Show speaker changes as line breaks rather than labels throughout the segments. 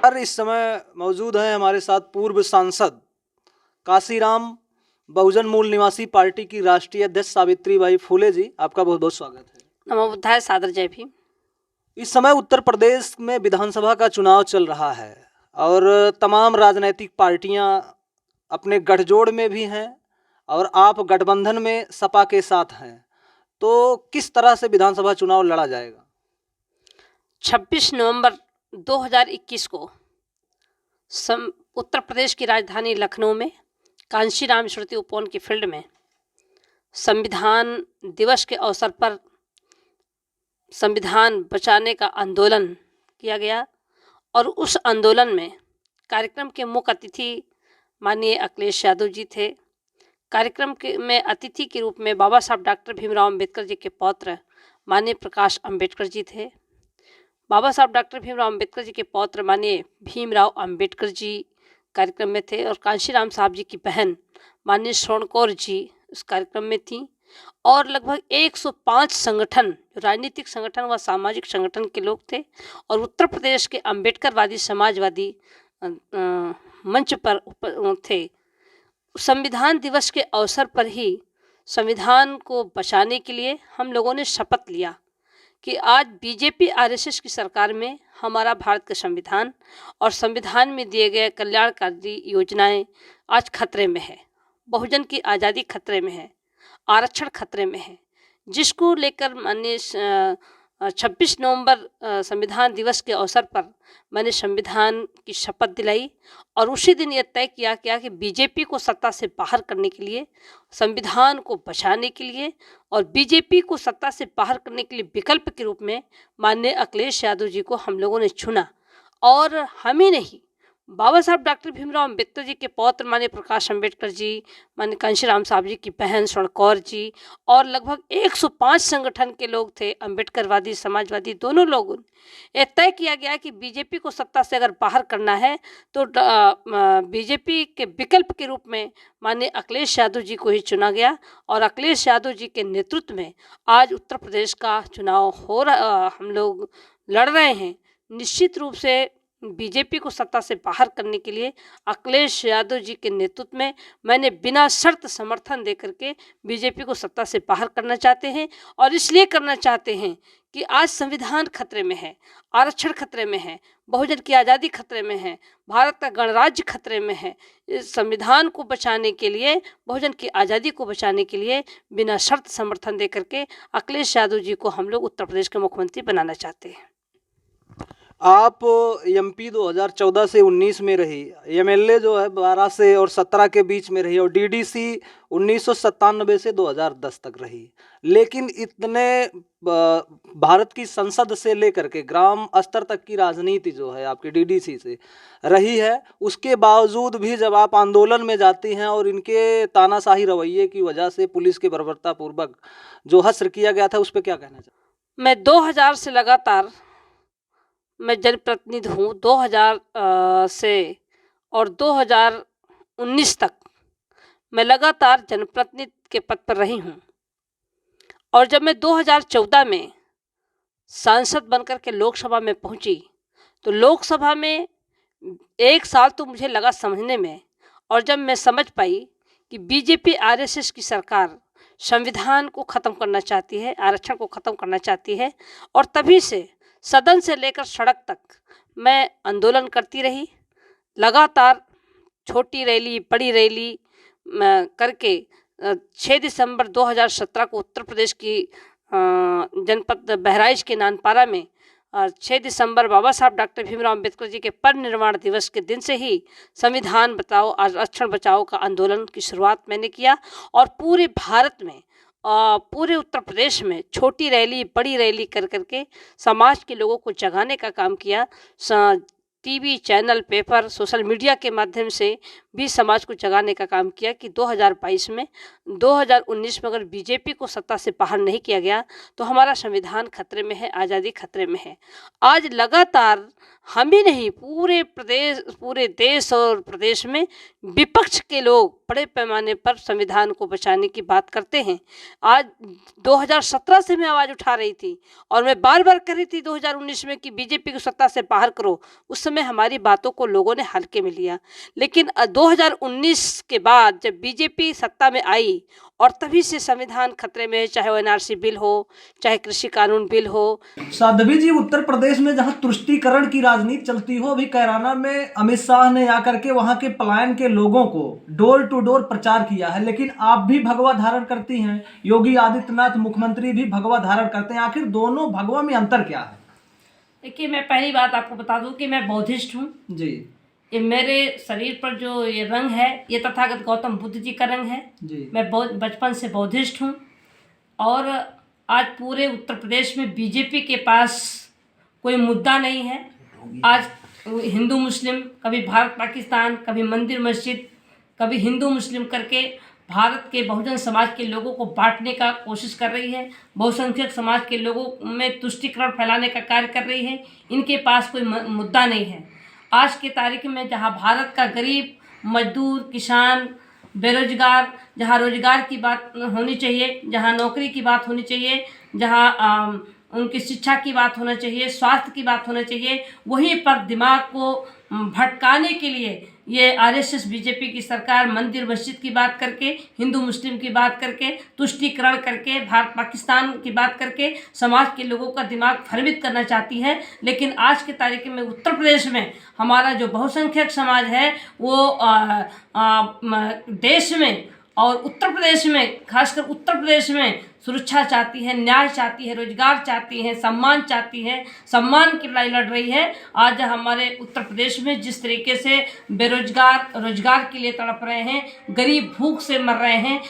और इस समय मौजूद हैं हमारे साथ पूर्व सांसद काशीराम, बहुजन मूल निवासी पार्टी की राष्ट्रीय अध्यक्ष सावित्रीबाई फुले जी। आपका बहुत बहुत स्वागत है।
नमो बुद्धाय, सादर जय भीम।
इस समय उत्तर प्रदेश में विधानसभा का चुनाव चल रहा है और तमाम राजनीतिक पार्टियां अपने गठजोड़ में भी हैं और आप गठबंधन में सपा के साथ हैं। तो किस तरह से विधानसभा चुनाव लड़ा जाएगा?
26 नवंबर 2021 को उत्तर प्रदेश की राजधानी लखनऊ में कांशीराम स्मृति उपवन की फील्ड में संविधान दिवस के अवसर पर संविधान बचाने का आंदोलन किया गया और उस आंदोलन में कार्यक्रम के मुख्य अतिथि माननीय अखिलेश यादव जी थे। कार्यक्रम में अतिथि के रूप में बाबा साहब डॉक्टर भीमराव अंबेडकर जी के पौत्र माननीय प्रकाश अंबेडकर जी थे। बाबा साहब डॉक्टर भीमराव अंबेडकर जी के पौत्र माननीय भीमराव अंबेडकर जी कार्यक्रम में थे और कांशीराम साहब जी की बहन माननीय स्वर्ण कौर जी उस कार्यक्रम में थी और लगभग 105 संगठन, राजनीतिक संगठन व सामाजिक संगठन के लोग थे और उत्तर प्रदेश के अंबेडकरवादी समाजवादी मंच पर थे। संविधान दिवस के अवसर पर ही संविधान को बचाने के लिए हम लोगों ने शपथ लिया कि आज बीजेपी आरएसएस की सरकार में हमारा भारत का संविधान और संविधान में दिए गए कल्याणकारी योजनाएं आज खतरे में है। बहुजन की आज़ादी खतरे में है, आरक्षण खतरे में है, जिसको लेकर माननीय 26 नवंबर संविधान दिवस के अवसर पर मैंने संविधान की शपथ दिलाई और उसी दिन यह तय किया कि बीजेपी को सत्ता से बाहर करने के लिए, संविधान को बचाने के लिए और बीजेपी को सत्ता से बाहर करने के लिए विकल्प के रूप में माननीय अखिलेश यादव जी को हम लोगों ने चुना। और हम ही नहीं, बाबा साहब डॉक्टर भीमराव अंबेडकर जी के पौत्र माननीय प्रकाश अंबेडकर जी, माननीय कांशीराम साहब जी की बहन स्वर्ण कौर जी और लगभग 105 संगठन के लोग थे, अंबेडकरवादी समाजवादी दोनों लोगों ने यह तय किया गया कि बीजेपी को सत्ता से अगर बाहर करना है तो बीजेपी के विकल्प के रूप में माननीय अखिलेश यादव जी को ही चुना गया और अखिलेश यादव जी के नेतृत्व में आज उत्तर प्रदेश का चुनाव हो रहा, हम लोग लड़ रहे हैं। निश्चित रूप से बीजेपी को सत्ता से बाहर करने के लिए अखिलेश यादव जी के नेतृत्व में मैंने बिना शर्त समर्थन देकर के बीजेपी को सत्ता से बाहर करना चाहते हैं और इसलिए करना चाहते हैं कि आज संविधान खतरे में है, आरक्षण खतरे में है, बहुजन की आज़ादी खतरे में है, भारत का गणराज्य खतरे में है। इस संविधान को बचाने के लिए, बहुजन की आज़ादी को बचाने के लिए बिना शर्त समर्थन देकर के अखिलेश यादव जी को हम लोग उत्तर प्रदेश के मुख्यमंत्री बनाना चाहते हैं।
आप एमपी 2014 से 19 में रही, एमएलए जो है 12 से और 17 के बीच में रही और डीडीसी 1997 से 2010 तक रही। लेकिन इतने भारत की संसद से लेकर के ग्राम स्तर तक की राजनीति जो है आपकी डीडीसी से रही है, उसके बावजूद भी जब आप आंदोलन में जाती हैं और इनके तानाशाही रवैये की वजह से पुलिस के बर्बरतापूर्वक जो हश्र किया गया था, उस पर क्या कहना चाहिए?
मैं 2000 से लगातार मैं जनप्रतिनिधि हूँ। 2000 से और 2019 तक मैं लगातार जनप्रतिनिधि के पद पर रही हूँ और जब मैं 2014 में सांसद बनकर के लोकसभा में पहुँची तो लोकसभा में 1 साल तो मुझे लगा समझने में और जब मैं समझ पाई कि बीजेपी आरएसएस की सरकार संविधान को ख़त्म करना चाहती है, आरक्षण को ख़त्म करना चाहती है और तभी से सदन से लेकर सड़क तक मैं आंदोलन करती रही। लगातार छोटी रैली, बड़ी रैली करके 6 दिसंबर 2017 को उत्तर प्रदेश की जनपद बहराइच के नानपारा में 6 दिसंबर बाबा साहब डॉक्टर भीमराव अंबेडकर जी के परिनिर्वाण दिवस के दिन से ही संविधान बचाओ, आरक्षण बचाओ का आंदोलन की शुरुआत मैंने किया और पूरे भारत में, पूरे उत्तर प्रदेश में छोटी रैली, बड़ी रैली कर करके समाज के लोगों को जगाने का काम किया। TV channel, paper, social media के माध्यम से भी समाज को जगाने का काम किया कि 2022 में, 2019 में अगर बीजेपी को सत्ता से बाहर नहीं किया गया तो हमारा संविधान खतरे में है, आज़ादी खतरे में है। आज लगातार हम ही नहीं, पूरे देश और प्रदेश में विपक्ष के लोग बड़े पैमाने पर संविधान को बचाने की बात करते हैं। आज 2017 से मैं आवाज़ उठा रही थी और मैं बार बार कह रही थी 2019 में कि बीजेपी को सत्ता से बाहर करो। उस समय समय हमारी बातों को लोगों ने हल्के में लिया, लेकिन 2019 के बाद जब बीजेपी सत्ता में आई और तभी से संविधान खतरे में है, चाहे वो एनआरसी बिल हो, चाहे कृषि कानून बिल हो।
साध्वी जी, उत्तर प्रदेश में जहां तुष्टीकरण की राजनीति चलती हो, अभी कैराना में अमित शाह ने आकर के वहां के पलायन के लोगों को डोर टू डोर प्रचार किया है, लेकिन आप भी भगवा धारण करती हैं, योगी आदित्यनाथ मुख्यमंत्री भी भगवा धारण करते हैं। आखिर दोनों भगवा में अंतर क्या है?
देखिए, मैं पहली बात आपको बता दूं कि मैं बौद्धिस्ट हूँ
जी
ये मेरे शरीर पर जो ये रंग है ये तथागत गौतम बुद्ध जी का रंग है।
जी
मैं बचपन से बौद्धिस्ट हूँ और आज पूरे उत्तर प्रदेश में बीजेपी के पास कोई मुद्दा नहीं है। आज हिंदू मुस्लिम, कभी भारत पाकिस्तान, कभी मंदिर मस्जिद, कभी हिंदू मुस्लिम करके भारत के बहुजन समाज के लोगों को बांटने का कोशिश कर रही है, बहुसंख्यक समाज के लोगों में तुष्टीकरण फैलाने का कार्य कर रही है। इनके पास कोई मुद्दा नहीं है। आज की तारीख में जहां भारत का गरीब, मजदूर, किसान, बेरोजगार, जहां रोजगार की बात होनी चाहिए, जहां नौकरी की बात होनी चाहिए, जहां उनकी शिक्षा की बात होना चाहिए, स्वास्थ्य की बात होना चाहिए, वहीं पर दिमाग को भटकाने के लिए ये आरएसएस बीजेपी की सरकार मंदिर मस्जिद की बात करके, हिंदू मुस्लिम की बात करके, तुष्टीकरण करके, भारत पाकिस्तान की बात करके समाज के लोगों का दिमाग भ्रमित करना चाहती है। लेकिन आज की तारीख में उत्तर प्रदेश में हमारा जो बहुसंख्यक समाज है वो देश में और उत्तर प्रदेश में, खासकर उत्तर प्रदेश में सुरक्षा चाहती है, न्याय चाहती है, रोजगार चाहती है, सम्मान चाहती है, सम्मान की लड़ाई लड़ रही है। आज हमारे उत्तर प्रदेश में जिस तरीके से बेरोजगार रोजगार के लिए तड़प रहे हैं, गरीब भूख से मर रहे हैं,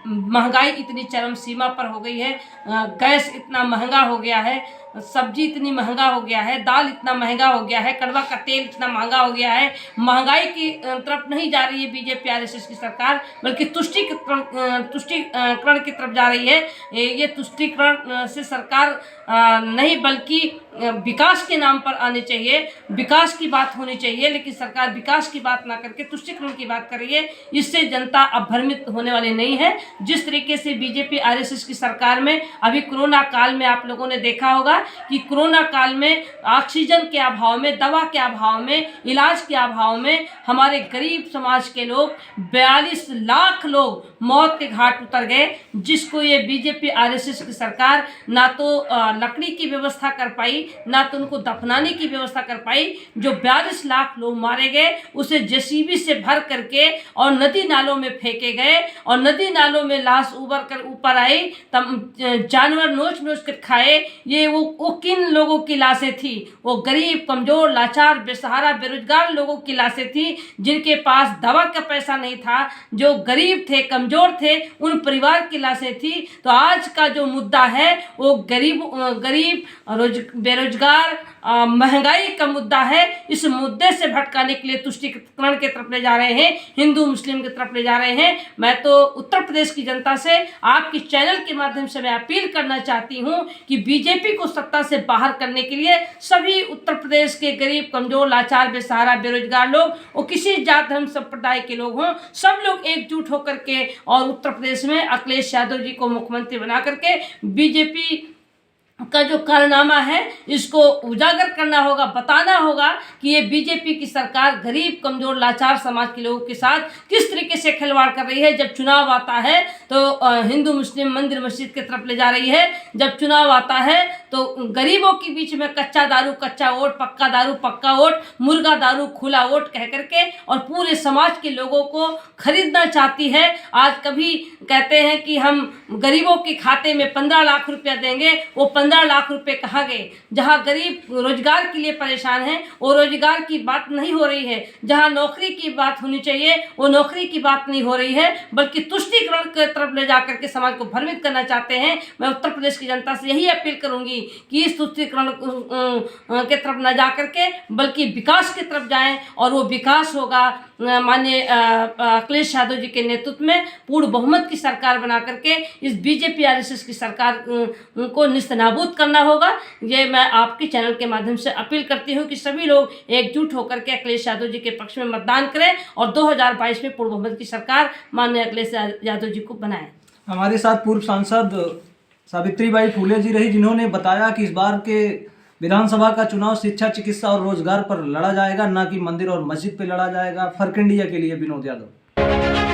महंगाई इतनी चरम सीमा पर हो गई है, गैस इतना महंगा हो गया है, सब्जी इतनी महंगा हो गया है, दाल इतना महंगा हो गया है, कड़वा का तेल इतना महंगा हो गया है। महंगाई की तरफ नहीं जा रही है बीजेपी आरएसएस की सरकार, बल्कि तुष्टीकरण की तरफ जा रही है। ये तुष्टीकरण से सरकार नहीं बल्कि विकास के नाम पर आने चाहिए, विकास की बात होनी चाहिए, लेकिन सरकार विकास की बात ना करके तुष्टीकरण की बात कर रही है। इससे जनता अब भ्रमित होने वाली नहीं है। जिस तरीके से बीजेपी आरएसएस की सरकार में अभी कोरोना काल में आप लोगों ने देखा होगा कि कोरोना काल में ऑक्सीजन के अभाव में, दवा के अभाव में, इलाज के अभाव में हमारे गरीब समाज के लोग 42 लाख लोग मौत के घाट उतर गए, जिसको ये बीजेपी आरएसएस की सरकार ना तो लकड़ी की व्यवस्था कर पाई, ना तो उनको दफनाने की व्यवस्था कर पाई। जो 42 लाख लोग मारे गए उसे जेसीबी से भर करके और नदी नालों में फेंके गए और नदी नालों में लाश उबर कर ऊपर आई, तब जानवर नोच नोच कर खाए। ये वो किन लोगों की लाशें थी? वो गरीब, कमजोर, लाचार, बेसहारा, बेरोजगार लोगों की लाशें थी, जिनके पास दवा का पैसा नहीं था, जो गरीब थे, कमजोर थे, उन परिवार की लाशें थी। तो आज का जो मुद्दा है वो गरीब बेरोजगार, महंगाई का मुद्दा है। इस मुद्दे से भटकाने के लिए तुष्टीकरण के तरफ ले जा रहे हैं, हिंदू मुस्लिम की तरफ ले जा रहे हैं। मैं तो उत्तर प्रदेश की जनता से आपकी चैनल के माध्यम से मैं अपील करना चाहती हूं कि बीजेपी को सत्ता से बाहर करने के लिए सभी उत्तर प्रदेश के गरीब, कमजोर, लाचार, बेसहारा, बेरोजगार लोग, वो किसी जात धर्म संप्रदाय के लोग हों, सब लोग एकजुट होकर के और उत्तर प्रदेश में अखिलेश यादव जी को मुख्यमंत्री बना करके बीजेपी का जो कारनामा है इसको उजागर करना होगा, बताना होगा कि ये बीजेपी की सरकार गरीब, कमजोर, लाचार समाज के लोगों के साथ किस तरीके से खिलवाड़ कर रही है। जब चुनाव आता है तो हिंदू मुस्लिम मंदिर मस्जिद की तरफ ले जा रही है, जब चुनाव आता है तो गरीबों के बीच में कच्चा दारू कच्चा वोट, पक्का दारू पक्का वोट, मुर्गा दारू खुला वोट कह करके और पूरे समाज के लोगों को खरीदना चाहती है। आज कभी कहते हैं कि हम गरीबों के खाते में 15 लाख रुपया देंगे, वो 15 लाख रुपए कहाँ गए? जहां गरीब रोजगार के लिए परेशान है वो रोजगार की बात नहीं हो रही है, जहां नौकरी की बात होनी चाहिए वो नौकरी की बात नहीं हो रही है, बल्कि तुष्टीकरण की तरफ ले जाकर के समाज को भ्रमित करना चाहते हैं। मैं उत्तर प्रदेश की जनता से यही अपील करूंगी कि इस तुष्टीकरण के तरफ न जाकर के बल्कि विकास की तरफ जाएं, और वो विकास होगा माननीय अखिलेश यादव जी के नेतृत्व में पूर्ण बहुमत की सरकार बना करके इस बीजेपी आरएसएस की सरकार को निस्तनाबूद करना होगा। ये मैं आपके चैनल के माध्यम से अपील करती हूँ कि सभी लोग एकजुट होकर के अखिलेश यादव जी के पक्ष में मतदान करें और 2022 में पूर्ण बहुमत की सरकार माननीय अखिलेश यादव जी को बनाएं।
हमारे साथ पूर्व सांसद सावित्रीबाई फूले जी रही, जिन्होंने बताया कि इस बार के विधानसभा का चुनाव शिक्षा, चिकित्सा और रोजगार पर लड़ा जाएगा, ना कि मंदिर और मस्जिद पे लड़ा जाएगा। फर्क इंडिया के लिए विनोद यादव।